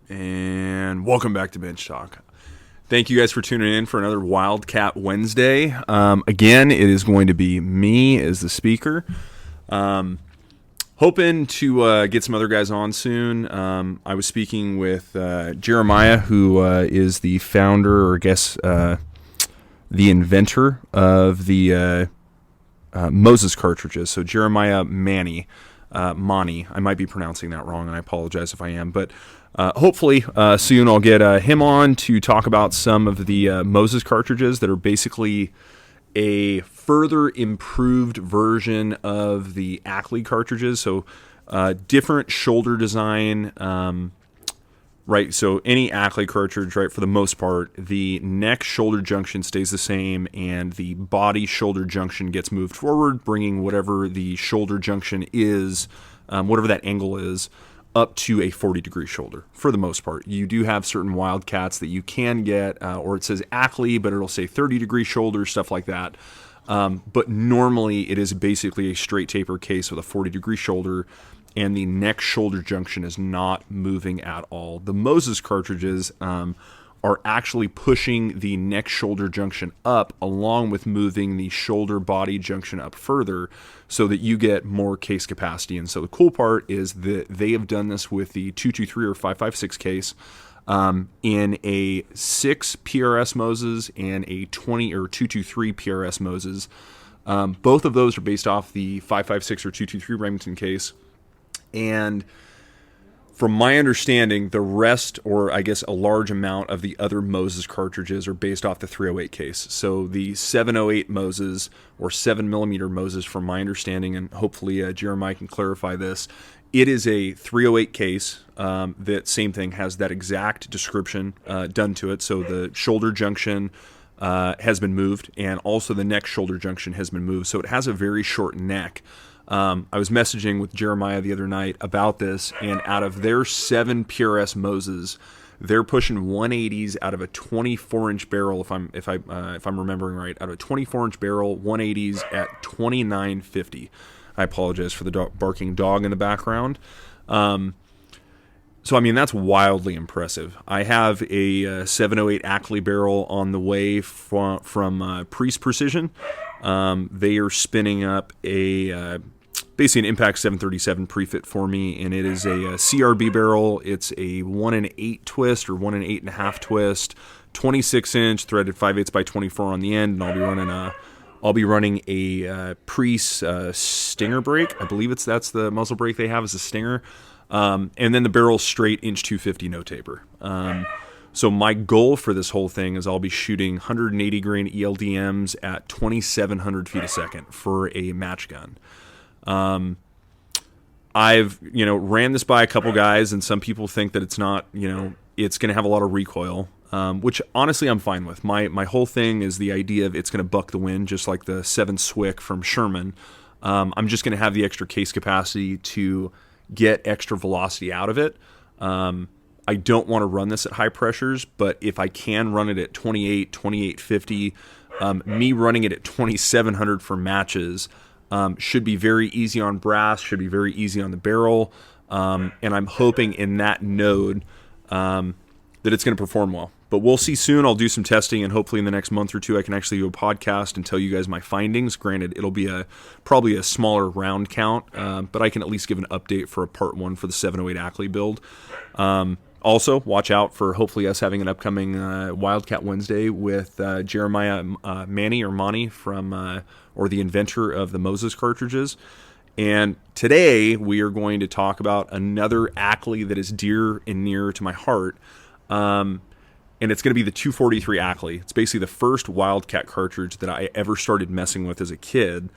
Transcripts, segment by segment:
And welcome back to Bench Talk. Thank you guys for tuning in for another Wildcat Wednesday. Again, it is going to be me as the speaker. Hoping to get some other guys on soon. I was speaking with Jeremiah, who is the founder, or I guess the inventor of the Moses cartridges. So Jeremiah Mani. I might be pronouncing that wrong, and I apologize if I am. But hopefully soon I'll get him on to talk about some of the Moses cartridges that are basically a further improved version of the Ackley cartridges. So different shoulder design, right? So any Ackley cartridge, right, for the most part, the neck shoulder junction stays the same and the body shoulder junction gets moved forward, bringing whatever the shoulder junction is, whatever that angle is, up to a 40-degree shoulder for the most part. You do have certain Wildcats that you can get, or it says Ackley, but it'll say 30-degree shoulder, stuff like that. But normally it is basically a straight taper case with a 40-degree shoulder, and the neck shoulder junction is not moving at all. The Moses cartridges are actually pushing the neck shoulder junction up along with moving the shoulder body junction up further so that you get more case capacity. And so the cool part is that they have done this with the 223 or 556 case in a 6 PRS Moses and a 20 or 223 PRS Moses. Both of those are based off the 556 or 223 Remington case. And from my understanding, the rest, or I guess a large amount of the other Moses cartridges are based off the 308 case. So the 708 Moses or 7mm Moses, from my understanding, and hopefully Jeremiah can clarify this, it is a 308 case that same thing has that exact description done to it. So the shoulder junction has been moved, and also the neck shoulder junction has been moved. So it has a very short neck. I was messaging with Jeremiah the other night about this, and out of their 7 PRS Moses, they're pushing 180s out of a 24-inch barrel. If I'm remembering right, out of a 24-inch barrel, 180s at 29.50. I apologize for the barking dog in the background. So I mean, that's wildly impressive. I have a 708 Ackley barrel on the way from Priest Precision. They are spinning up a basically an Impact 737 prefit for me, and it is a CRB barrel. It's a 1 and 8 twist or 1 and 8.5 twist, 26-inch threaded 5/8 by 24 on the end, and I'll be running a Priest Stinger brake. I believe that's the muzzle brake they have is a Stinger, and then the barrel's straight inch 250 no taper. So my goal for this whole thing is I'll be shooting 180 grain ELDMs at 2,700 feet a second for a match gun. I've, ran this by a couple guys, and some people think that it's not, it's going to have a lot of recoil, which honestly I'm fine with. My whole thing is the idea of it's going to buck the wind, just like the 7 Swick from Sherman. I'm just going to have the extra case capacity to get extra velocity out of it. I don't want to run this at high pressures, but if I can run it at 28, 2850, me running it at 2700 for matches should be very easy on brass, should be very easy on the barrel, and I'm hoping in that node that it's going to perform well. But we'll see soon. I'll do some testing, and hopefully in the next month or two I can actually do a podcast and tell you guys my findings. Granted, it'll be probably a smaller round count, but I can at least give an update for a part 1 for the 708 Ackley build. Also, watch out for hopefully us having an upcoming Wildcat Wednesday with Jeremiah Mani from, or the inventor of the Moses cartridges. And today we are going to talk about another Ackley that is dear and near to my heart. And it's going to be the 243 Ackley. It's basically the first Wildcat cartridge that I ever started messing with as a kid.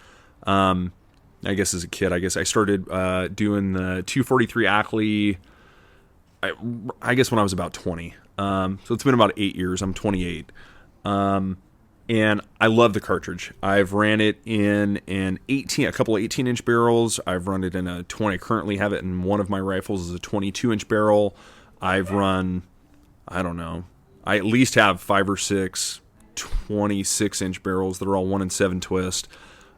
I guess I started doing the 243 Ackley, I guess when I was about 20. So it's been about 8 years. I'm 28. And I love the cartridge. I've ran it in a couple of 18-inch barrels. I've run it in a 20. I currently have it in one of my rifles as a 22-inch barrel. I've run, I don't know, I at least have 5 or 6 26-inch barrels that are all 1 and 7 twist.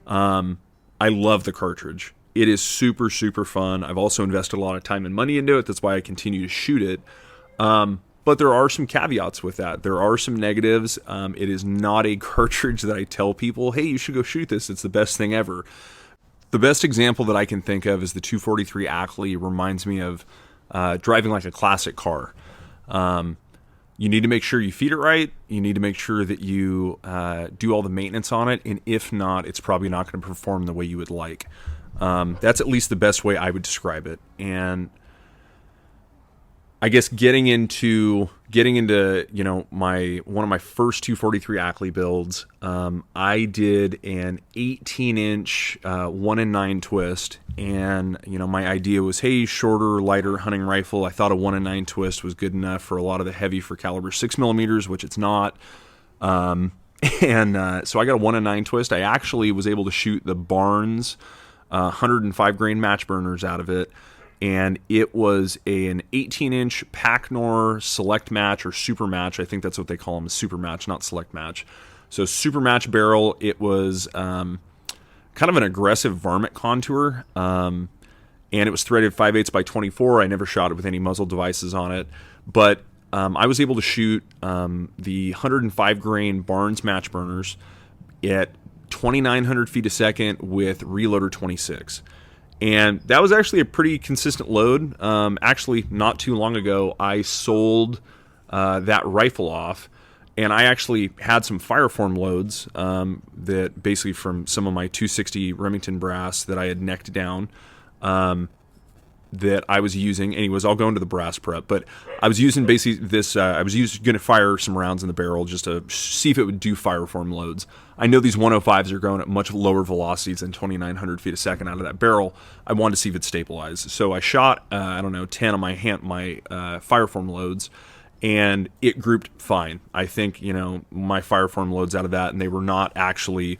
I love the cartridge. It is super, super fun. I've also invested a lot of time and money into it. That's why I continue to shoot it. But there are some caveats with that. There are some negatives. It is not a cartridge that I tell people, hey, you should go shoot this. It's the best thing ever. The best example that I can think of is the 243 Ackley. Reminds me of driving like a classic car. You need to make sure you feed it right. You need to make sure that you do all the maintenance on it. And if not, it's probably not going to perform the way you would like. That's at least the best way I would describe it. And I guess getting into one of my first 243 Ackley builds, I did an 18-inch 1-9 twist, and my idea was, hey, shorter, lighter hunting rifle. I thought a 1-9 twist was good enough for a lot of the heavy for caliber 6mm, which it's not. So I got a 1-9 twist. I actually was able to shoot the Barnes 105 grain match burners out of it. And it was an 18-inch Packnor select match or super match. I think that's what they call them, a super match, not select match. So super match barrel. It was kind of an aggressive varmint contour, and it was threaded 5/8 by 24. I never shot it with any muzzle devices on it, but I was able to shoot the 105 grain Barnes match burners at 2,900 feet a second with reloader 26. And that was actually a pretty consistent load. Actually, not too long ago, I sold that rifle off, and I actually had some Fireform loads that basically from some of my 260 Remington brass that I had necked down that I was using. Anyways, I'll go into the brass prep, but I was using basically this. I was going to fire some rounds in the barrel just to see if it would do Fireform loads. I know these 105s are going at much lower velocities than 2,900 feet a second out of that barrel. I wanted to see if it stabilized. So I shot, 10 of my Fireform loads, and it grouped fine. I think, my Fireform loads out of that, and they were not actually,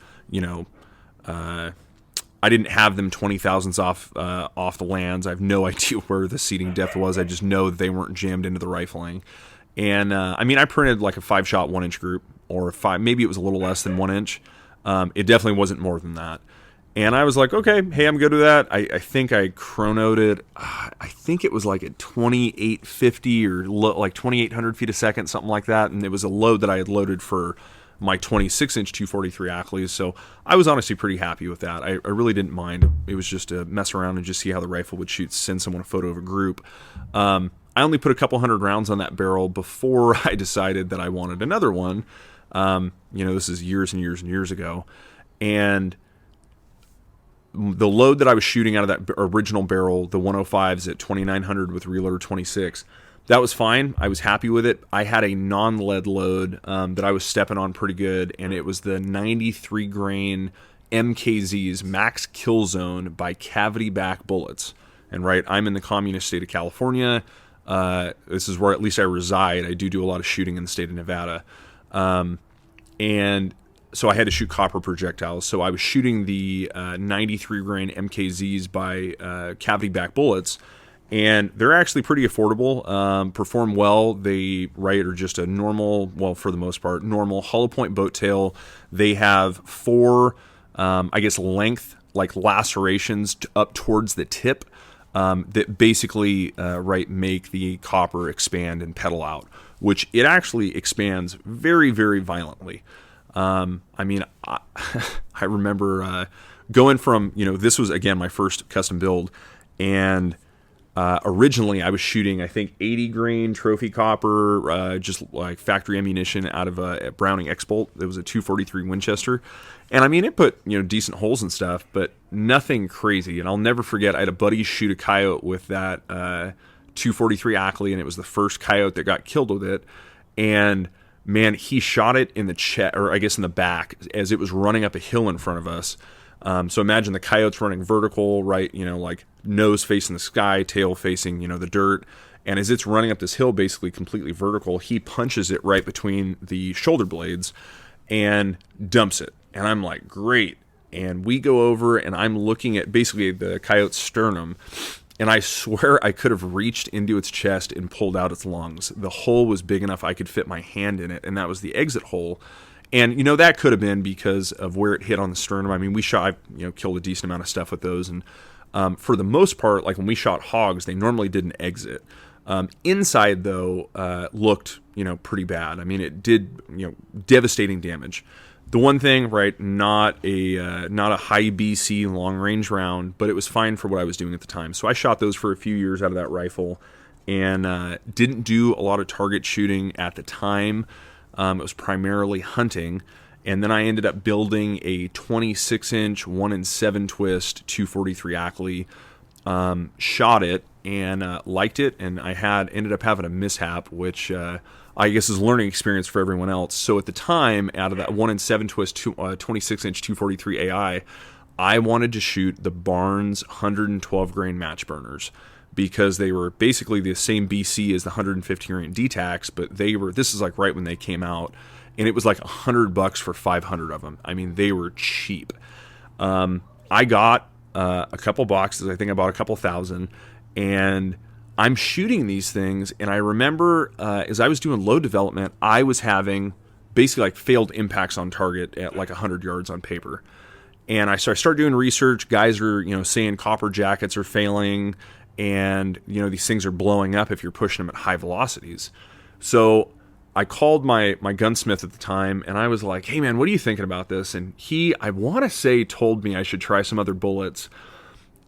I didn't have them 20 thousandths off the lands. I have no idea where the seating depth was. I just know that they weren't jammed into the rifling. And I printed like a 5-shot 1-inch group, or maybe it was a little less than 1 inch. It definitely wasn't more than that. And I was like, okay, hey, I'm good with that. I think I chronoed it. I think it was like at 2,850 or like 2,800 feet a second, something like that. And it was a load that I had loaded for my 26-inch 243 Ackleys. So I was honestly pretty happy with that. I really didn't mind. It was just to mess around and just see how the rifle would shoot, send someone a photo of a group. I only put a couple hundred rounds on that barrel before I decided that I wanted another one. This is years and years and years ago. And the load that I was shooting out of that original barrel, the 105s at 2,900 with reloader 26, that was fine. I was happy with it. I had a non-lead load that I was stepping on pretty good, and it was the 93 grain MKZ's Max Kill Zone by Cavity Back Bullets. And I'm in the communist state of California. This is where at least I reside. I do a lot of shooting in the state of Nevada. And so I had to shoot copper projectiles. So I was shooting the 93 grain MKZs by Cavity Back Bullets. And they're actually pretty affordable, perform well. They are just a normal, well, for the most part, normal hollow point boat tail. They have 4, length, like lacerations up towards the tip that basically, make the copper expand and pedal out, which it actually expands very, very violently. I remember going from, this was, again, my first custom build, and originally I was shooting, I think, 80 grain trophy copper, just like factory ammunition out of a Browning X-Bolt. It was a 243 Winchester. And it put, decent holes and stuff, but nothing crazy. And I'll never forget, I had a buddy shoot a coyote with that 243 Ackley, and it was the first coyote that got killed with it. And man, he shot it in the chest, or I guess in the back, as it was running up a hill in front of us. So imagine the coyote's running vertical, like nose facing the sky, tail facing, the dirt. And as it's running up this hill, basically completely vertical, he punches it right between the shoulder blades and dumps it. And I'm like, great. And we go over, and I'm looking at basically the coyote's sternum, and I swear I could have reached into its chest and pulled out its lungs. The hole was big enough I could fit my hand in it, and that was the exit hole. And, that could have been because of where it hit on the sternum. We shot, killed a decent amount of stuff with those. And for the most part, like when we shot hogs, they normally didn't exit. Inside, though, looked, pretty bad. I mean, it did, devastating damage. The one thing, right, not a high BC long range round, but it was fine for what I was doing at the time. So I shot those for a few years out of that rifle, and didn't do a lot of target shooting at the time. It was primarily hunting. And then I ended up building a 26-inch 1-in-7 twist 243 Ackley. Shot it and liked it, and I ended up having a mishap, which I guess is a learning experience for everyone else. So at the time, out of that 1-in-7 twist 26-inch 243 AI, I wanted to shoot the Barnes 112 grain match burners, because they were basically the same BC as the 150 grain DTACs, but this is like right when they came out, and it was like $100 for 500 of them. I mean, they were cheap. I got a couple boxes. I think I bought a couple thousand, and I'm shooting these things. And I remember as I was doing load development, I was having basically like failed impacts on target at like 100 yards on paper. And I started doing research. Guys are, saying copper jackets are failing, and, these things are blowing up if you're pushing them at high velocities. So I called my gunsmith at the time, and I was like, hey man, what are you thinking about this? And he, I want to say, told me I should try some other bullets.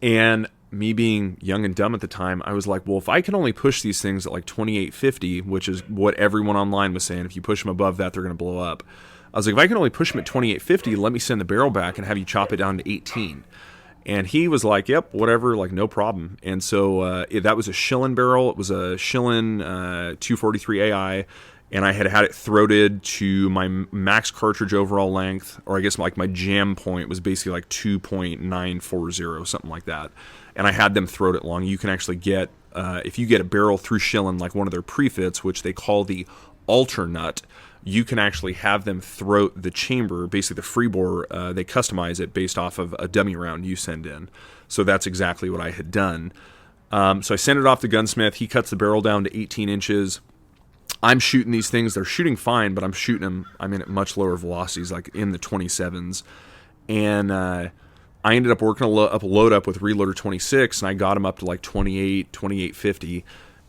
And me being young and dumb at the time, I was like, well, if I can only push these things at like 2850, which is what everyone online was saying, if you push them above that, they're going to blow up. I was like, if I can only push them at 2850, let me send the barrel back and have you chop it down to 18. And he was like, yep, whatever, like no problem. And so that was a Schillen barrel. It was a Schillen 243 AI. And I had it throated to my max cartridge overall length, or I guess like my jam point was basically like 2.940, something like that. And I had them throat it long. You can actually get, if you get a barrel through Schillen, like one of their prefits, which they call the alter nut, you can actually have them throat the chamber, basically the free bore. They customize it based off of a dummy round you send in. So that's exactly what I had done. So I send it off to gunsmith. He cuts the barrel down to 18 inches. I'm shooting these things. They're shooting fine, but I'm shooting them, at much lower velocities, like in the 27s. And I ended up working a load up with Reloader 26, and I got them up to like 28, 2850.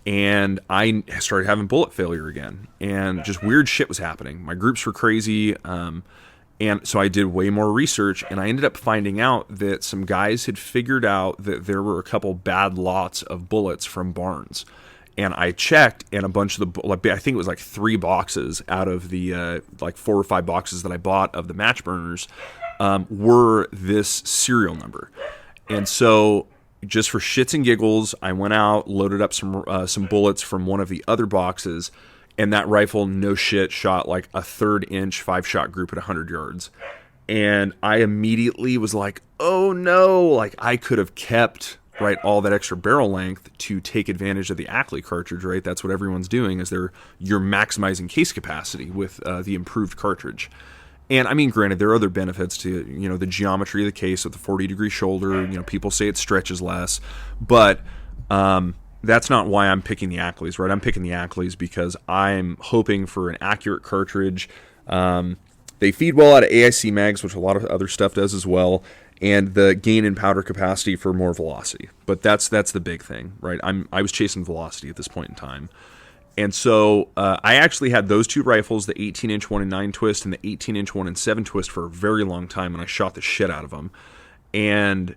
And I started having bullet failure again. And just weird shit was happening. My groups were crazy. And so I did way more research, and I ended up finding out that some guys had figured out that there were a couple bad lots of bullets from Barnes. And I checked, and a bunch of I think it was like 3 boxes out of the like 4 or 5 boxes that I bought of the match burners were this serial number. And so just for shits and giggles, I went out, loaded up some bullets from one of the other boxes, and that rifle, no shit, shot like a 1/3 inch 5-shot group at 100 yards. And I immediately was like, oh no, like I could have kept all that extra barrel length to take advantage of the Ackley cartridge, right? That's what everyone's doing, is you're maximizing case capacity with the improved cartridge. And I mean, granted, there are other benefits to, the geometry of the case with the 40-degree shoulder. People say it stretches less, but that's not why I'm picking the Ackleys, right? I'm picking the Ackleys because I'm hoping for an accurate cartridge. They feed well out of AIC mags, which a lot of other stuff does as well, and the gain in powder capacity for more velocity. But that's the big thing, right? I was chasing velocity at this point in time. And so I actually had those 2 rifles, the 18-inch 1-in-9 twist and the 18-inch 1-in-7 twist, for a very long time, and I shot the shit out of them. And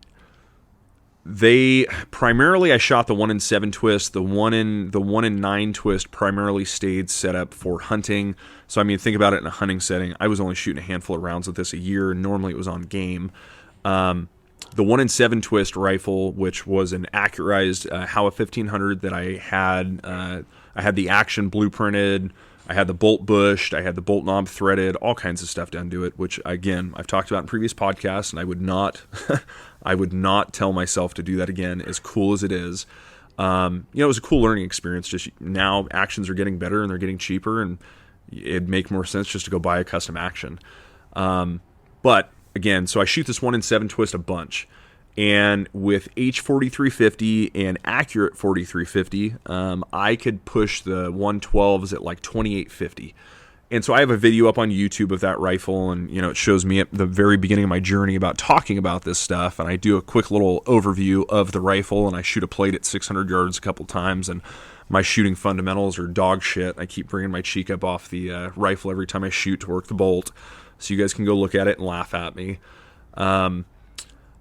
primarily I shot the 1-in-7 twist. The 1-in-9 twist primarily stayed set up for hunting. So think about it in a hunting setting. I was only shooting a handful of rounds with this a year. Normally it was on game. The 1-in-7 twist rifle, which was an accurized Howa 1500 that I had the action blueprinted, I had the bolt bushed, I had the bolt knob threaded, all kinds of stuff done to it, which again I've talked about in previous podcasts, and I would not I would not tell myself to do that again, as cool as it is. It was a cool learning experience. Just now actions are getting better and they're getting cheaper, and it'd make more sense just to go buy a custom action. But again, so I shoot this 1-in-7 twist a bunch, and with H4350 and accurate 4350, I could push the 112s at like 2850. And so I have a video up on YouTube of that rifle, and it shows me at the very beginning of my journey about talking about this stuff, and I do a quick little overview of the rifle, and I shoot a plate at 600 yards a couple times, and my shooting fundamentals are dog shit. I keep bringing my cheek up off the rifle every time I shoot to work the bolt. So you guys can go look at it and laugh at me.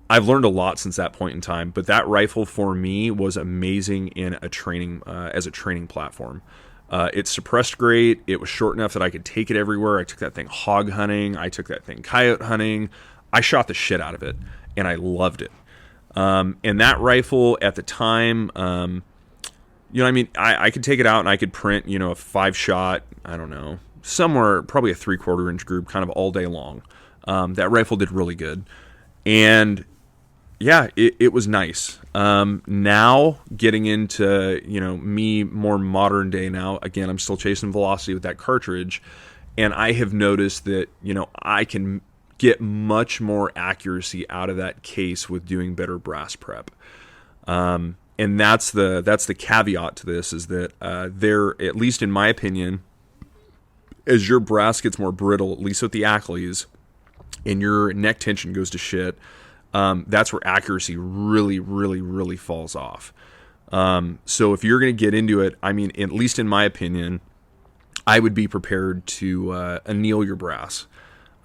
I've learned a lot since that point in time, but that rifle for me was amazing in a training as a training platform. It suppressed great. It was short enough that I could take it everywhere. I took that thing hog hunting. I took that thing coyote hunting. I shot the shit out of it, and I loved it. And that rifle at the time, I could take it out and I could print, a 5-shot, I don't know, somewhere probably a 3/4 inch group kind of all day long. That rifle did really good. And yeah, it was nice. Now getting into, me more modern day now, again, I'm still chasing velocity with that cartridge. And I have noticed that, I can get much more accuracy out of that case with doing better brass prep. And that's the caveat to this, is that there, at least in my opinion, as your brass gets more brittle, at least with the Ackleys, and your neck tension goes to shit, that's where accuracy really, really, really falls off. So if you're going to get into it, at least in my opinion, I would be prepared to anneal your brass.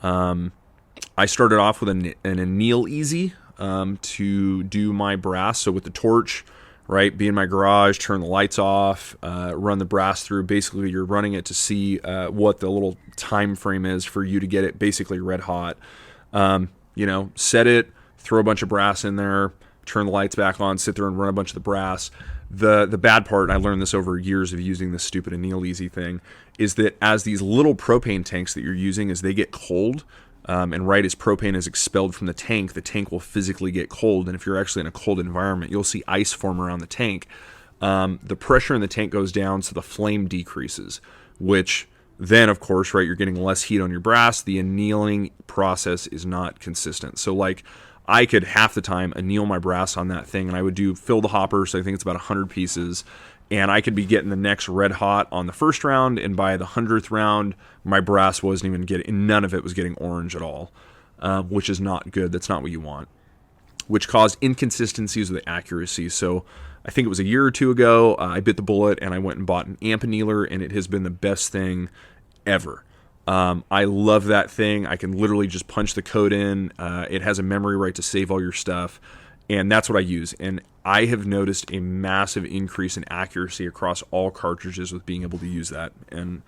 I started off with an anneal easy to do my brass. So with the torch, right, be in my garage, turn the lights off, run the brass through. Basically, you're running it to see what the little time frame is for you to get it basically red hot. Set it, throw a bunch of brass in there, turn the lights back on, sit there and run a bunch of the brass. The bad part, and I learned this over years of using this stupid anneal easy thing, is that as these little propane tanks that you're using, as they get cold, and right as propane is expelled from the tank will physically get cold. And if you're actually in a cold environment, you'll see ice form around the tank. The pressure in the tank goes down, so the flame decreases, which then, of course, right, you're getting less heat on your brass. The annealing process is not consistent. So, like, I could half the time anneal my brass on that thing, and I would fill the hopper, so I think it's about 100 pieces, and I could be getting the next red hot on the first round, and by the 100th round, my brass wasn't even getting, none of it was getting orange at all, which is not good. That's not what you want, which caused inconsistencies with the accuracy. So I think it was a year or two ago, I bit the bullet, and I went and bought an amp annealer, and it has been the best thing ever. I love that thing. I can literally just punch the code in. It has a memory right to save all your stuff, and that's what I use. And I have noticed a massive increase in accuracy across all cartridges with being able to use that. And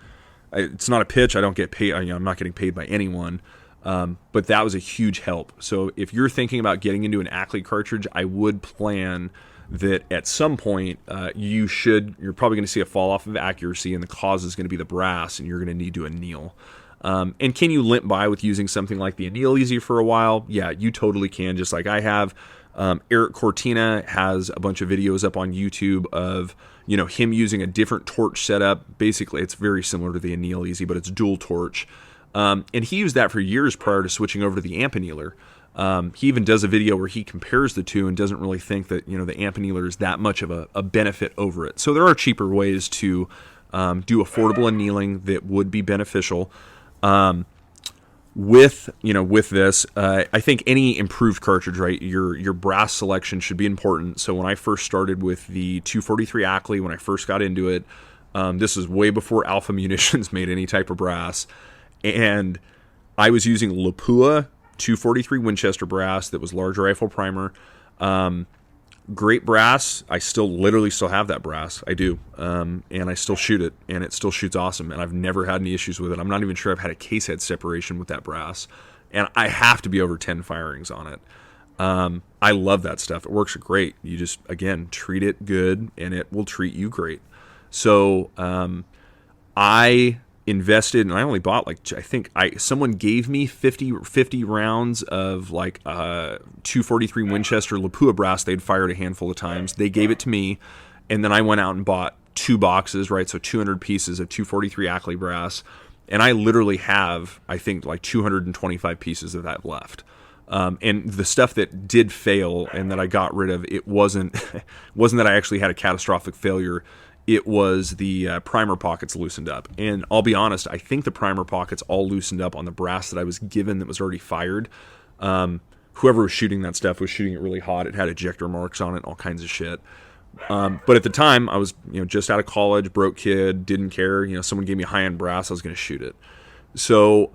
it's not a pitch. I don't get paid. I'm not getting paid by anyone. But that was a huge help. So if you're thinking about getting into an Ackley cartridge, I would plan that at some point you're probably going to see a fall off of accuracy, and the cause is going to be the brass, and you're going to need to anneal. And can you limp by with using something like the anneal easy for a while? Yeah, you totally can, just like I have. Eric Cortina has a bunch of videos up on YouTube of him using a different torch setup. Basically, it's very similar to the anneal easy, but it's dual torch. And he used that for years prior to switching over to the amp annealer. He even does a video where he compares the two and doesn't really think that the amp annealer is that much of a benefit over it. So there are cheaper ways to do affordable annealing that would be beneficial. With this, I think any improved cartridge, right, your brass selection should be important. So when I first started with the 243 Ackley, when I first got into it, this is way before Alpha Munitions made any type of brass, and I was using Lapua 243 Winchester brass that was large rifle primer. Great brass. I literally still have that brass. I do. And I still shoot it, and it still shoots awesome, and I've never had any issues with it. I'm not even sure I've had a case head separation with that brass, and I have to be over 10 firings on it. I love that stuff. It works great. You just, again, treat it good, and it will treat you great. So I invested, and I only bought someone gave me 50 rounds of 243 Winchester Lapua brass they'd fired a handful of times. They gave it to me, and then I went out and bought 2 boxes, right? So 200 pieces of 243 Ackley brass, and I literally have, I think, 225 pieces of that left. And the stuff that did fail and that I got rid of, it wasn't that I actually had a catastrophic failure. It was the primer pockets loosened up. And I'll be honest, I think the primer pockets all loosened up on the brass that I was given that was already fired. Whoever was shooting that stuff was shooting it really hot. It had ejector marks on it, all kinds of shit. But at the time, I was just out of college, broke kid, didn't care. Someone gave me high-end brass, I was going to shoot it. So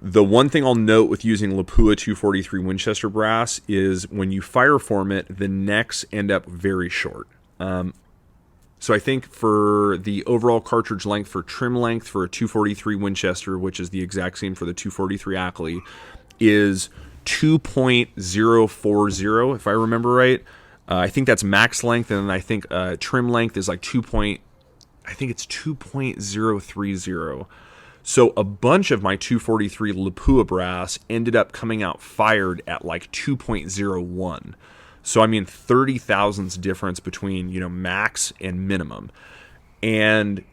the one thing I'll note with using Lapua 243 Winchester brass is when you fireform it, the necks end up very short. So I think for the overall cartridge length, for trim length for a 243 Winchester, which is the exact same for the 243 Ackley, is 2.040, if I remember right. I think that's max length, and I think trim length is like 2.030. So a bunch of my 243 Lapua brass ended up coming out fired at like 2.01. So I mean 30 thousandths difference between max and minimum. And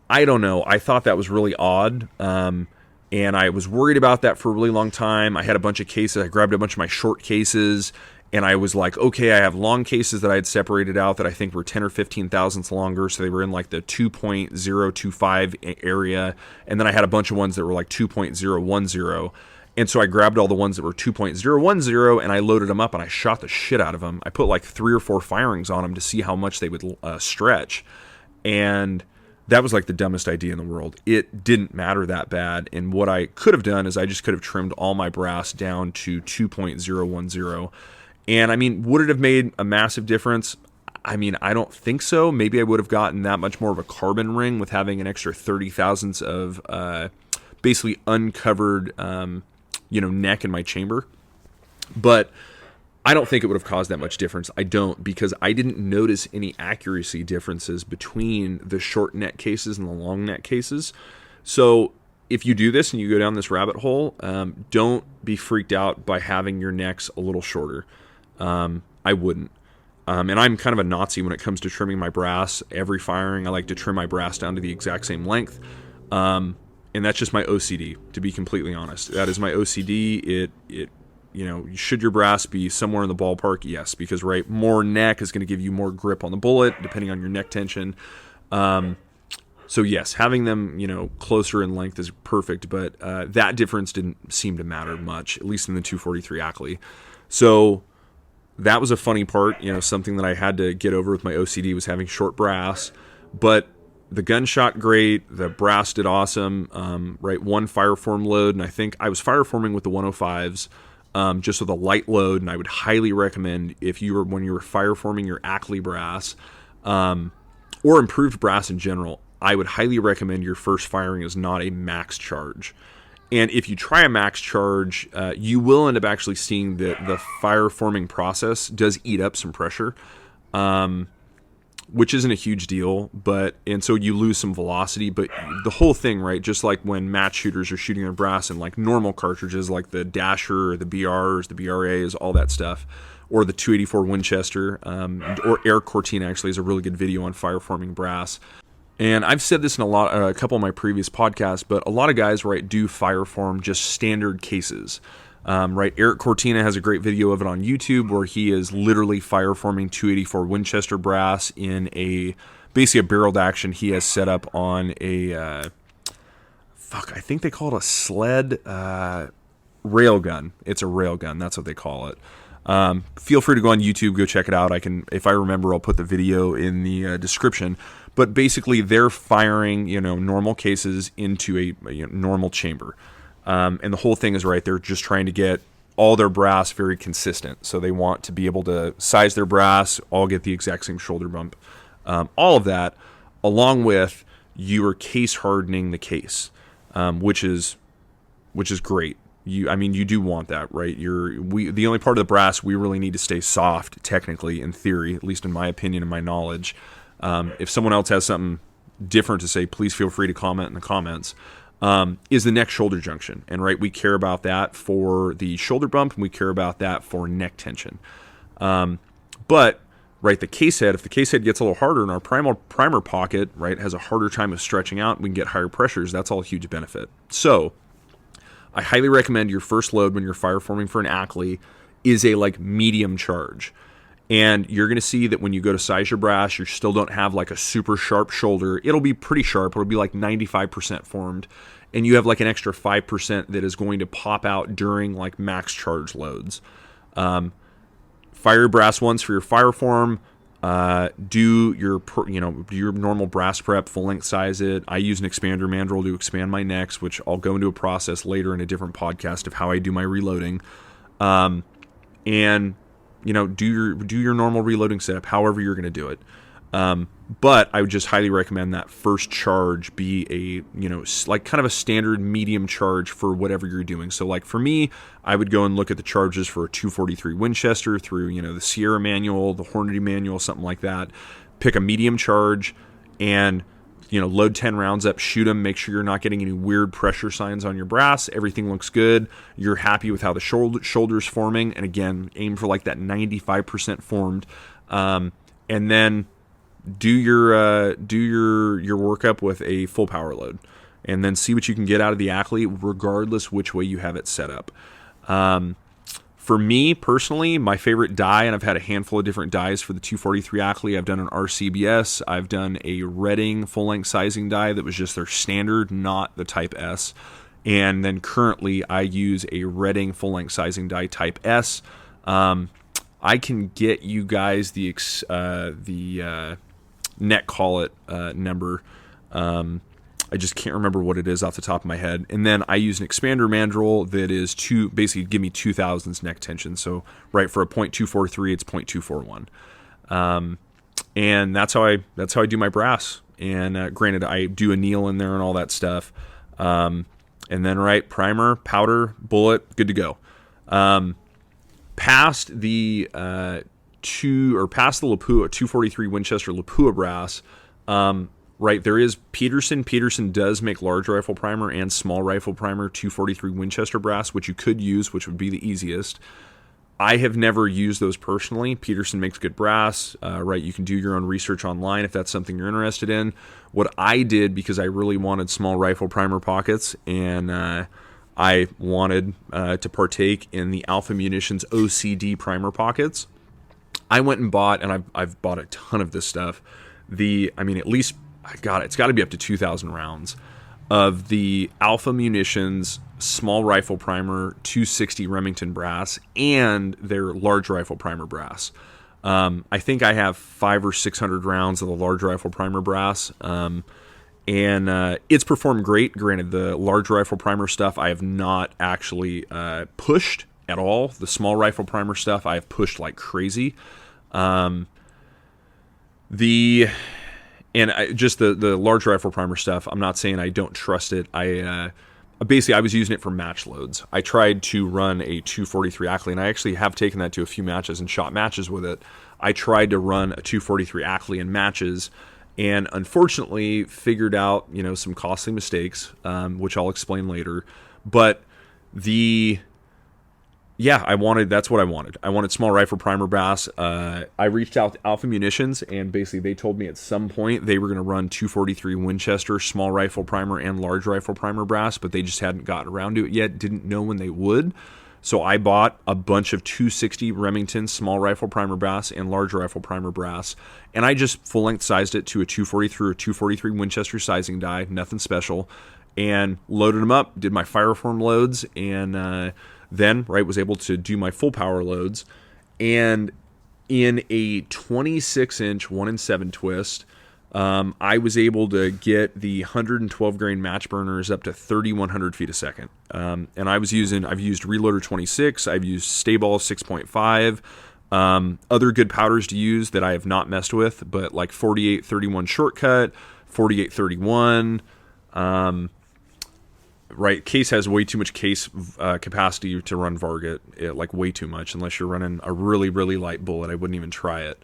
I don't know, I thought that was really odd. And I was worried about that for a really long time. I had a bunch of cases. I grabbed a bunch of my short cases, and I was like, okay, I have long cases that I had separated out that I think were 10 or 15 thousandths longer, so they were in like the 2.025 area, and then I had a bunch of ones that were like 2.010, and so I grabbed all the ones that were 2.010, and I loaded them up, and I shot the shit out of them. I put like 3 or 4 firings on them to see how much they would stretch, and that was like the dumbest idea in the world. It didn't matter that bad, and what I could have done is I just could have trimmed all my brass down to 2.010. And I mean, would it have made a massive difference? I mean, I don't think so. Maybe I would have gotten that much more of a carbon ring with having an extra 30 thousandths of basically uncovered, neck in my chamber. But I don't think it would have caused that much difference. I don't, because I didn't notice any accuracy differences between the short neck cases and the long neck cases. So if you do this and you go down this rabbit hole, don't be freaked out by having your necks a little shorter. I wouldn't. And I'm kind of a Nazi when it comes to trimming my brass. Every firing, I like to trim my brass down to the exact same length. And that's just my OCD, to be completely honest. That is my OCD. Should your brass be somewhere in the ballpark? Yes, because more neck is going to give you more grip on the bullet, depending on your neck tension. So yes, having them, closer in length is perfect, but that difference didn't seem to matter much, at least in the 243 Ackley. So that was a funny part, something that I had to get over with my OCD was having short brass, but the gun shot great, the brass did awesome, one fireform load, and I think I was fireforming with the 105s, just with a light load, and I would highly recommend when you were fireforming your Ackley brass, or improved brass in general, I would highly recommend your first firing is not a max charge. And if you try a max charge, you will end up actually seeing that the fireforming process does eat up some pressure, which isn't a huge deal, and so you lose some velocity, but the whole thing, just like when match shooters are shooting their brass in like normal cartridges like the Dasher or the BRs, the BRAs, all that stuff, or the 284 Winchester, or Air Cortina actually is a really good video on fireforming brass. And I've said this in a couple of my previous podcasts, but a lot of guys, do fireform just standard cases. Eric Cortina has a great video of it on YouTube where he is literally fireforming 284 Winchester brass in basically a barreled action he has set up on I think they call it a sled rail gun. It's a rail gun. That's what they call it. Feel free to go on YouTube, go check it out. If I remember, I'll put the video in the description. But basically, they're firing, normal cases into a normal chamber, and the whole thing is they're just trying to get all their brass very consistent. So they want to be able to size their brass, all get the exact same shoulder bump, all of that, along with you are case hardening the case, which is great. You do want that, right? The only part of the brass we really need to stay soft, technically, in theory, at least in my opinion and my knowledge. If someone else has something different to say, please feel free to comment in the comments. Is the neck shoulder junction, and we care about that for the shoulder bump, and we care about that for neck tension. But the case head, if the case head gets a little harder and our primer pocket, has a harder time of stretching out, we can get higher pressures. That's all a huge benefit. So I highly recommend your first load when you're fireforming for an Ackley is a medium charge. And you're going to see that when you go to size your brass, you still don't have a super sharp shoulder. It'll be pretty sharp. It'll be 95% formed. And you have an extra 5% that is going to pop out during max charge loads. Fire your brass once for your fireform. Do your normal brass prep, full length size it. I use an expander mandrel to expand my necks, which I'll go into a process later in a different podcast of how I do my reloading. And do your normal reloading setup, however you're going to do it. But I would just highly recommend that first charge be like kind of a standard medium charge for whatever you're doing. So like for me, I would go and look at the charges for a 243 Winchester through, the Sierra manual, the Hornady manual, something like that. Pick a medium charge and, load 10 rounds up, shoot them, make sure you're not getting any weird pressure signs on your brass. Everything looks good. You're happy with how the shoulder's forming. And again, aim for like that 95% formed. And then do your workup with a full power load, and then see what you can get out of the Ackley, regardless which way you have it set up. For me personally, my favorite die, and I've had a handful of different dies for the 243 Ackley. I've done an RCBS. I've done a Redding full length sizing die that was just their standard, not the Type S. And then currently, I use a Redding full length sizing die Type S. I can get you guys the net call it number. I just can't remember what it is off the top of my head. And then I use an expander mandrel that is basically give me 2000s neck tension. So right for a .243, it's .241. And that's how I do my brass. And granted, I do anneal in there and all that stuff. And then primer, powder, bullet, good to go. Past the Lapua 243 Winchester Lapua brass, there is Peterson. Peterson does make large rifle primer and small rifle primer 243 Winchester brass, which you could use, which would be the easiest. I have never used those personally. Peterson makes good brass, You can do your own research online if that's something you're interested in. What I did, because I really wanted small rifle primer pockets, and I wanted to partake in the Alpha Munitions OCD primer pockets, I went and bought, and I've bought a ton of this stuff. At least it's got to be up to 2,000 rounds of the Alpha Munitions small rifle primer 260 Remington brass and their large rifle primer brass. I think I have 500 or 600 rounds of the large rifle primer brass. And it's performed great. Granted, the large rifle primer stuff I have not actually pushed at all. The small rifle primer stuff I have pushed like crazy. The large rifle primer stuff, I'm not saying I don't trust it. I was using it for match loads. I tried to run a 243 Ackley, and I actually have taken that to a few matches and shot matches with it. I tried to run a 243 Ackley in matches, and unfortunately figured out, some costly mistakes, which I'll explain later. But that's what I wanted. I wanted small rifle primer brass. I reached out to Alpha Munitions, and basically they told me at some point they were going to run 243 Winchester small rifle primer and large rifle primer brass, but they just hadn't gotten around to it yet. Didn't know when they would. So I bought a bunch of 260 Remington small rifle primer brass and large rifle primer brass, and I just full length sized it to a 243 or 243 Winchester sizing die, nothing special, and loaded them up. Did my fireform loads, and then was able to do my full power loads. And in a 26-inch 1-in-7 twist, I was able to get the 112 grain match burners up to 3,100 feet a second. And I've used Reloader 26, I've used Stayball 6.5, other good powders to use that I have not messed with, but like 4831 Shortcut, 4831, case has way too much case capacity to run Varget, like way too much, unless you're running a really, really light bullet. I wouldn't even try it.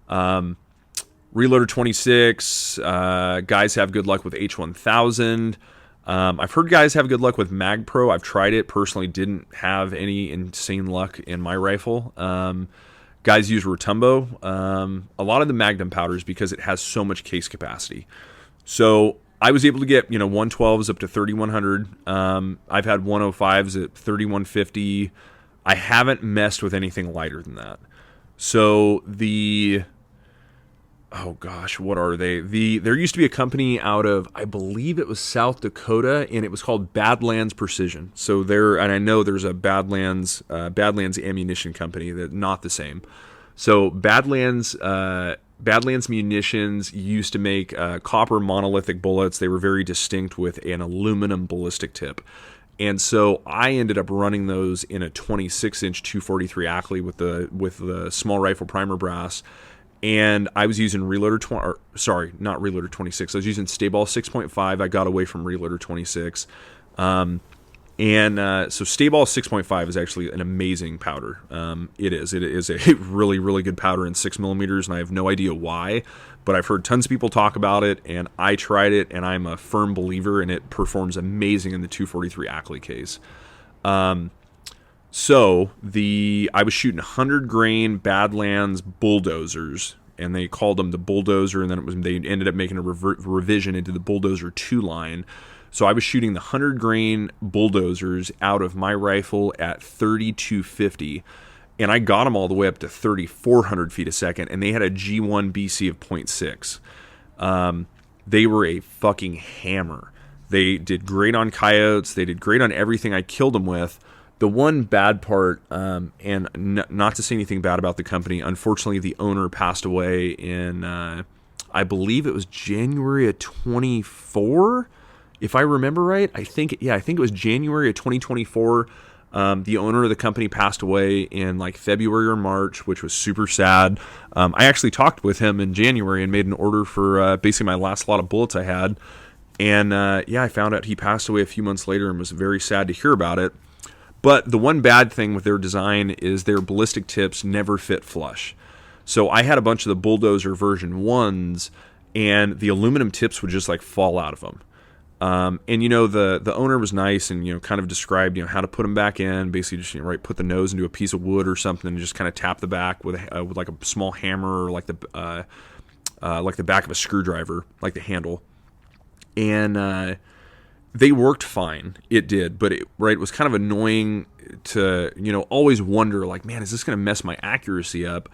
Reloader 26, guys have good luck with H1000. I've heard guys have good luck with Mag Pro. I've tried it. Personally, didn't have any insane luck in my rifle. Guys use Rotumbo. A lot of the Magnum powders, because it has so much case capacity. So I was able to get 112s up to 3,100. I've had 105s at 3,150. I haven't messed with anything lighter than that. So what are they? There used to be a company out of, I believe it was South Dakota, and it was called Badlands Precision. And I know there's a Badlands ammunition company that's not the same. So Badlands Munitions used to make copper monolithic bullets. They were very distinct with an aluminum ballistic tip. And so I ended up running those in a 26-inch 243 Ackley with the small rifle primer brass. And I was using not Reloader 26. I was using Stayball 6.5. I got away from Reloader 26. So Stayball 6.5 is actually an amazing powder. It is a really, really good powder in 6mm, and I have no idea why, but I've heard tons of people talk about it, and I tried it, and I'm a firm believer, and it performs amazing in the 243 Ackley case. I was shooting 100 grain Badlands bulldozers, and they called them the bulldozer, and then they ended up making a revision into the bulldozer 2 line. So I was shooting the 100 grain bulldozers out of my rifle at 3250, and I got them all the way up to 3,400 feet a second, and they had a G1 BC of 0.6. They were a fucking hammer. They did great on coyotes. They did great on everything I killed them with. The one bad part, not to say anything bad about the company, unfortunately the owner passed away in, I believe it was January of 24. If I remember right, I think it was January of 2024. The owner of the company passed away in like February or March, which was super sad. I actually talked with him in January and made an order for basically my last lot of bullets I had. And I found out he passed away a few months later and was very sad to hear about it. But the one bad thing with their design is their ballistic tips never fit flush. So I had a bunch of the Bulldozer version 1s, and the aluminum tips would just like fall out of them. The owner was nice and, kind of described, how to put them back in, basically just, put the nose into a piece of wood or something and just kind of tap the back with like a small hammer or like the back of a screwdriver, like the handle. And, they worked fine. It did, but it was kind of annoying to, always wonder like, man, is this going to mess my accuracy up?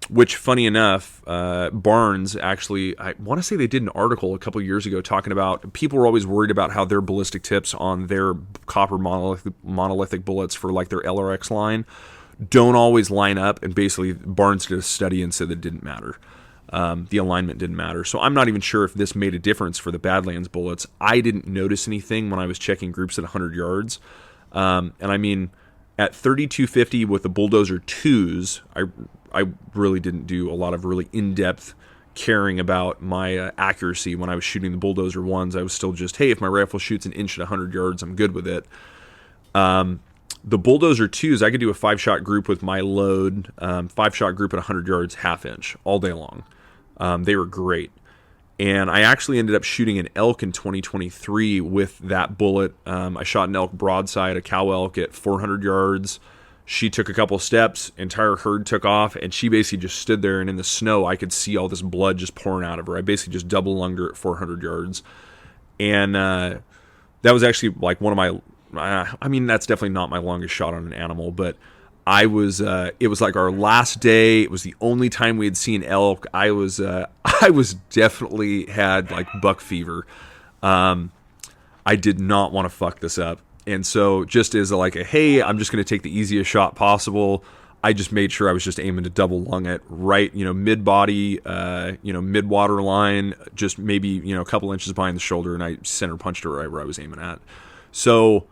Which, funny enough, Barnes actually, I want to say they did an article a couple years ago talking about people were always worried about how their ballistic tips on their copper monolithic bullets for like their LRX line don't always line up. And basically, Barnes did a study and said that it didn't matter. The alignment didn't matter. So I'm not even sure if this made a difference for the Badlands bullets. I didn't notice anything when I was checking groups at 100 yards. At 3250 with the Bulldozer 2s, I really didn't do a lot of really in-depth caring about my accuracy when I was shooting the Bulldozer 1s. I was still just, hey, if my rifle shoots an inch at 100 yards, I'm good with it. The Bulldozer 2s, I could do a 5-shot group with my load, 5-shot group at 100 yards, half-inch, all day long. They were great. And I actually ended up shooting an elk in 2023 with that bullet. I shot an elk broadside, a cow elk at 400 yards. She took a couple steps, entire herd took off, and she basically just stood there, and in the snow, I could see all this blood just pouring out of her. I basically just double lunged her at 400 yards. And that was actually like one of my... that's definitely not my longest shot on an animal, but it was like our last day. It was the only time we had seen elk. I was definitely had like buck fever. I did not want to fuck this up. And so just as hey, I'm just going to take the easiest shot possible, I just made sure I was just aiming to double lung it right, mid body, mid water line, just maybe, a couple inches behind the shoulder, and I center punched her right where I was aiming at. So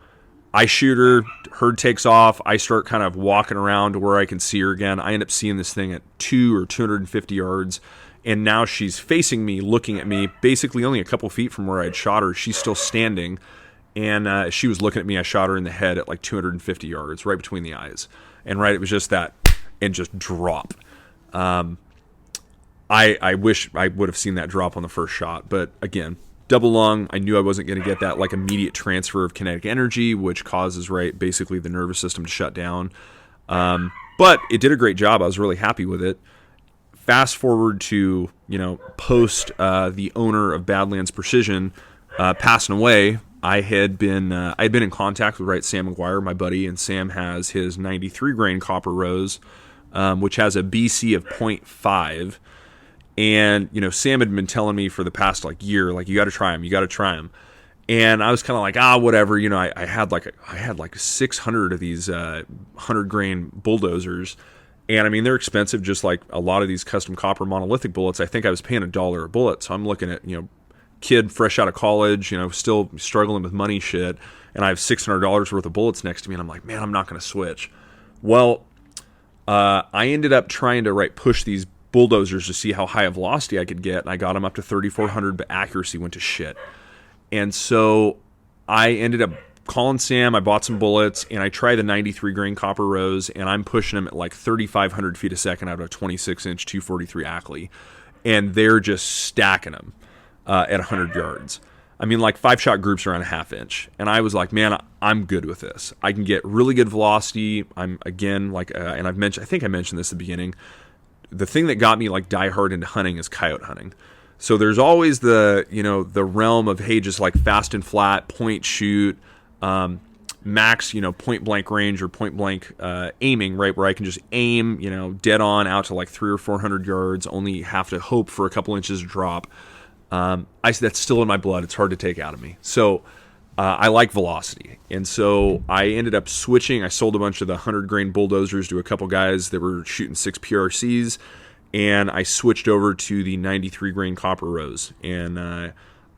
I shoot her, herd takes off, I start kind of walking around to where I can see her again. I end up seeing this thing at 250 yards, and now she's facing me, looking at me, basically only a couple feet from where I had shot her. She's still standing, and she was looking at me. I shot her in the head at like 250 yards, right between the eyes. And it was just that, and just drop. I wish I would have seen that drop on the first shot, but again, double lung, I knew I wasn't going to get that like immediate transfer of kinetic energy, which causes basically the nervous system to shut down. But it did a great job. I was really happy with it. Fast forward to post the owner of Badlands Precision passing away. I had been in contact with Sam McGuire, my buddy, and Sam has his 93 grain copper rose, which has a BC of 0.5. And, Sam had been telling me for the past year, you got to try them. And I was kind of like, whatever. I had like 600 of these 100 grain bulldozers. And I mean, they're expensive, just like a lot of these custom copper monolithic bullets. I think I was paying $1 a bullet. So I'm looking at, kid fresh out of college, still struggling with money shit. And I have $600 worth of bullets next to me. And I'm like, man, I'm not going to switch. Well, I ended up trying to push these bulldozers to see how high a velocity I could get. And I got them up to 3,400, but accuracy went to shit. And so I ended up calling Sam. I bought some bullets, and I tried the 93 grain copper rose, and I'm pushing them at like 3,500 feet a second out of a 26-inch 243 Ackley, and they're just stacking them at 100 yards. I mean, like 5-shot groups around a half inch, and I was like, man, I'm good with this. I can get really good velocity. I'm again and I think I mentioned this at the beginning. The thing that got me like die hard into hunting is coyote hunting. So there's always the the realm of, hey, just like fast and flat, point shoot. Max, point blank range or point blank aiming, right, where I can just aim, dead on out to like 300 or 400 yards, only have to hope for a couple inches of drop. That's still in my blood. It's hard to take out of me. So I like velocity. And so I ended up switching. I sold a bunch of the 100 grain bulldozers to a couple guys that were shooting 6 PRCs, and I switched over to the 93 grain copper rose. And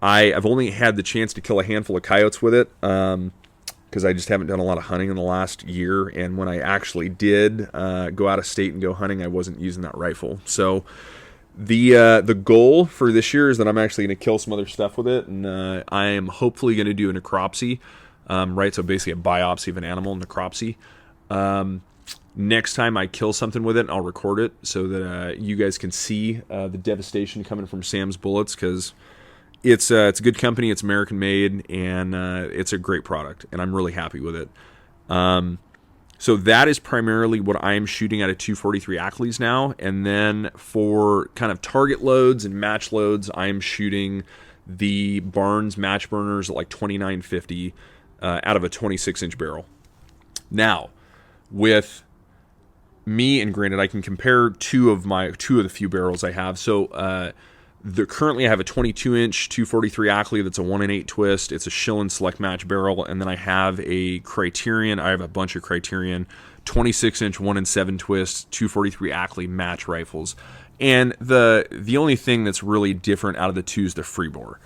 I've only had the chance to kill a handful of coyotes with it, because I just haven't done a lot of hunting in the last year. And when I actually did go out of state and go hunting, I wasn't using that rifle. So the goal for this year is that I'm actually going to kill some other stuff with it, and I am hopefully going to do a necropsy, right? So basically a biopsy of an animal, necropsy. Next time I kill something with it, I'll record it so that you guys can see the devastation coming from Sam's bullets, because it's a good company, it's American made, and it's a great product, and I'm really happy with it. So that is primarily what I'm shooting at a 243 Ackleys now, and then for kind of target loads and match loads, I'm shooting the Barnes match burners at like 2950 out of a 26-inch barrel. Now, with me, and granted, I can compare two of the few barrels I have. So currently I have a 22-inch 243 Ackley that's a 1-in-8 twist. It's a Schillen Select Match barrel, and then I have a Criterion. I have a bunch of Criterion 26-inch 1-in-7 twist 243 Ackley match rifles. And the only thing that's really different out of the two is the free bore.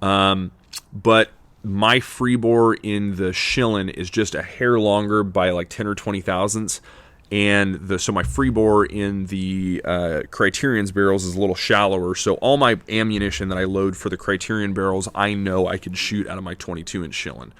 But my free bore in the Schillen is just a hair longer by like 10 or 20 thousandths. And so my free bore in the Criterion's barrels is a little shallower. So all my ammunition that I load for the Criterion barrels, I know I can shoot out of my 22-inch Schillen.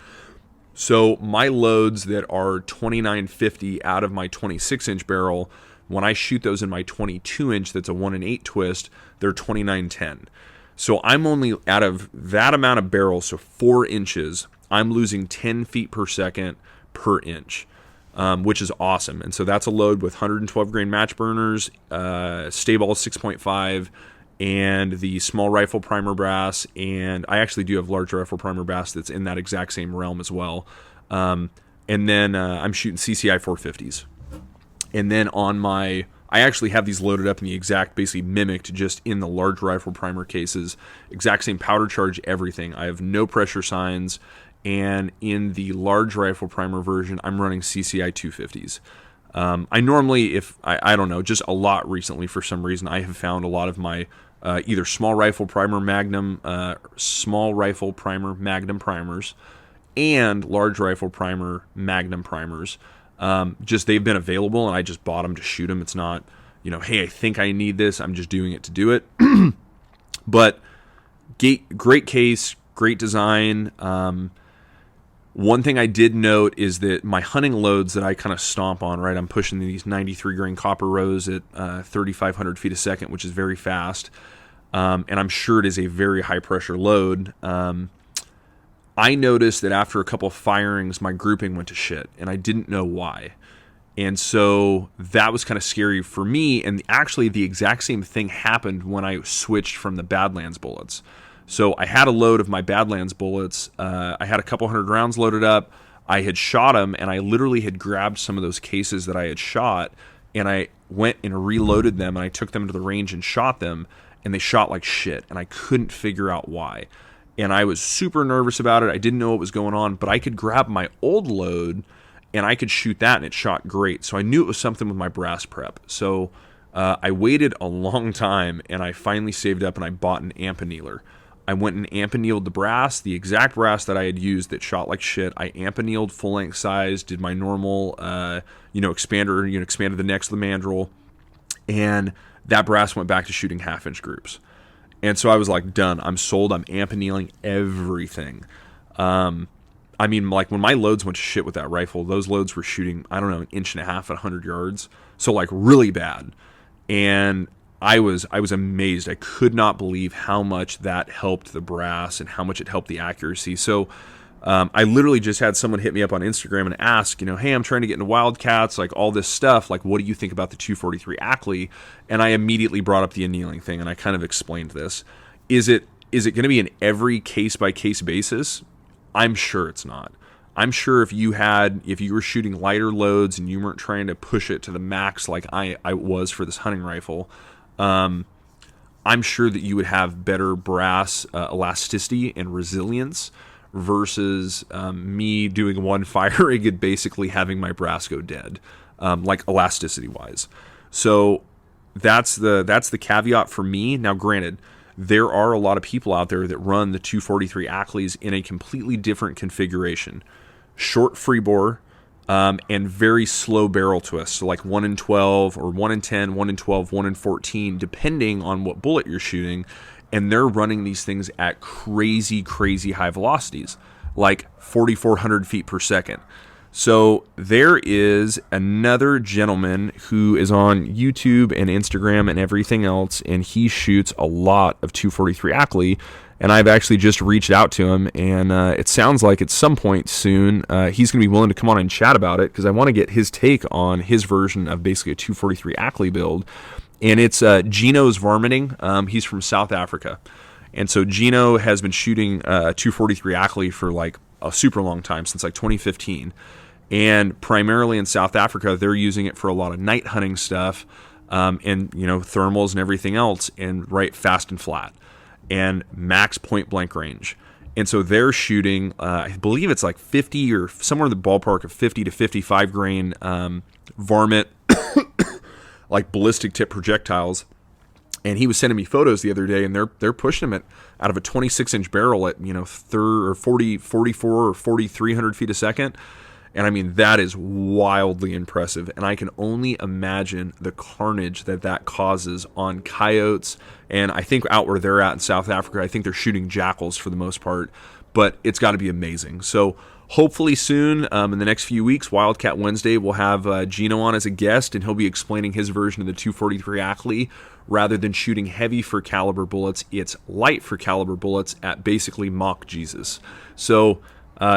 So my loads that are 2950 out of my 26-inch barrel, when I shoot those in my 22-inch that's a 1-in-8 twist, they're 2910. So I'm only, out of that amount of barrels, so 4 inches, I'm losing 10 feet per second per inch. Which is awesome. And so that's a load with 112 grain match burners, Stayball 6.5, and the small rifle primer brass. And I actually do have large rifle primer brass that's in that exact same realm as well. And then I'm shooting CCI 450s. And then I actually have these loaded up in the exact, basically mimicked just in the large rifle primer cases. Exact same powder charge, everything. I have no pressure signs. And in the large rifle primer version, I'm running CCI 250s. I normally, I don't know, just a lot recently for some reason, I have found a lot of my either small rifle primer magnum primers and large rifle primer magnum primers. Just they've been available, and I just bought them to shoot them. It's not, hey, I think I need this. I'm just doing it to do it. But great case, great design. One thing I did note is that my hunting loads that I kind of stomp on, right, I'm pushing these 93 grain copper rose at 3,500 feet a second, which is very fast. And I'm sure it is a very high pressure load. I noticed that after a couple of firings, my grouping went to shit, and I didn't know why. And so that was kind of scary for me. And actually the exact same thing happened when I switched from the Badlands bullets. So I had a load of my Badlands bullets. I had a couple hundred rounds loaded up. I had shot them, and I literally had grabbed some of those cases that I had shot, and I went and reloaded them, and I took them to the range and shot them, and they shot like shit, and I couldn't figure out why. And I was super nervous about it. I didn't know what was going on, but I could grab my old load and I could shoot that, and it shot great. So I knew it was something with my brass prep. So I waited a long time, and I finally saved up, and I bought an amp annealer. I went and amp annealed the brass, the exact brass that I had used that shot like shit. I amp annealed full length size, did my normal, expander, expanded the necks of the mandrel, and that brass went back to shooting half-inch groups. And so I was like, done. I'm sold. I'm amp annealing everything. I mean, like when my loads went to shit with that rifle, those loads were shooting, I don't know, 1.5 inches at 100 yards. So like really bad. And I was amazed. I could not believe how much that helped the brass and how much it helped the accuracy. So I literally just had someone hit me up on Instagram and ask, hey, I'm trying to get into Wildcats, like all this stuff. Like, what do you think about the 243 Ackley? And I immediately brought up the annealing thing, and I kind of explained this. Is it going to be an every case-by-case basis? I'm sure it's not. I'm sure if you were shooting lighter loads and you weren't trying to push it to the max like I was for this hunting rifle, I'm sure that you would have better brass elasticity and resilience versus me doing one fire rig and basically having my brass go dead, like elasticity wise. So that's the caveat for me. Now, granted, there are a lot of people out there that run the 243 Ackleys in a completely different configuration. Short free bore, and very slow barrel twist. So like 1 in 12 or 1 in 10, 1 in 12, 1 in 14, depending on what bullet you're shooting. And they're running these things at crazy, crazy high velocities, like 4,400 feet per second. So there is another gentleman who is on YouTube and Instagram and everything else, and he shoots a lot of 243 Ackley. And I've actually just reached out to him, and it sounds like at some point soon he's going to be willing to come on and chat about it, because I want to get his take on his version of basically a 243 Ackley build. And it's Gino's Varminting. He's from South Africa. And so Gino has been shooting 243 Ackley for like a super long time, since like 2015. And primarily in South Africa, they're using it for a lot of night hunting stuff, and thermals and everything else, and right fast and flat, and max point blank range. And so they're shooting, I believe it's like 50 or somewhere in the ballpark of 50 to 55 grain varmint, like ballistic tip projectiles. And he was sending me photos the other day, and they're pushing him out of a 26-inch barrel at 44 or 4,300 feet a second. And I mean, that is wildly impressive. And I can only imagine the carnage that causes on coyotes. And I think out where they're at in South Africa, I think they're shooting jackals for the most part. But it's got to be amazing. So hopefully soon, in the next few weeks, Wildcat Wednesday, we'll have Gino on as a guest, and he'll be explaining his version of the 243 Ackley. Rather than shooting heavy for caliber bullets, it's light for caliber bullets at basically Mach Jesus. So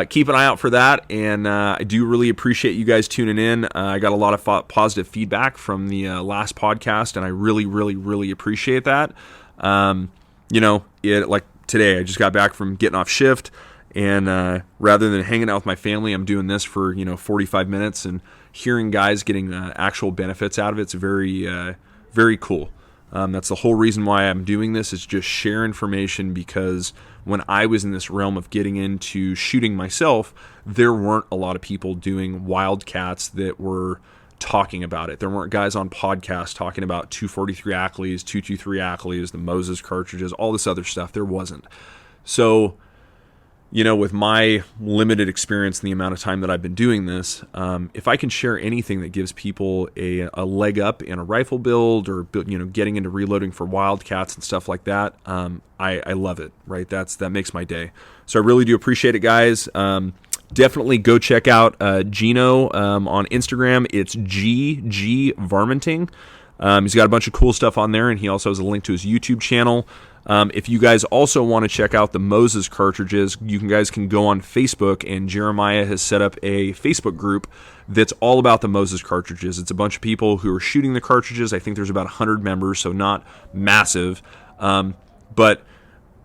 keep an eye out for that, and I do really appreciate you guys tuning in. I got a lot of positive feedback from the last podcast, and I really, really, really appreciate that. Like today, I just got back from getting off shift, and rather than hanging out with my family, I'm doing this for 45 minutes, and hearing guys getting actual benefits out of it's very, very cool. That's the whole reason why I'm doing this, is just share information, because when I was in this realm of getting into shooting myself, there weren't a lot of people doing Wildcats that were talking about it. There weren't guys on podcasts talking about 243 Ackleys, 223 Ackleys, the Moses cartridges, all this other stuff. There wasn't. So, with my limited experience and the amount of time that I've been doing this, if I can share anything that gives people a leg up in a rifle build, or getting into reloading for Wildcats and stuff like that, I love it. Right? That makes my day. So I really do appreciate it, guys. Definitely go check out Gino on Instagram. It's GG Varminting. He's got a bunch of cool stuff on there, and he also has a link to his YouTube channel. If you guys also want to check out the Moses cartridges, you guys can go on Facebook, and Jeremiah has set up a Facebook group that's all about the Moses cartridges. It's a bunch of people who are shooting the cartridges. I think there's about 100 members, so not massive. But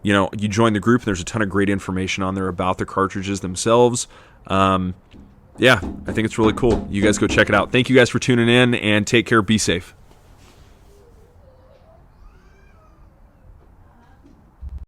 you join the group, and there's a ton of great information on there about the cartridges themselves. I think it's really cool. You guys go check it out. Thank you guys for tuning in, and take care. Be safe.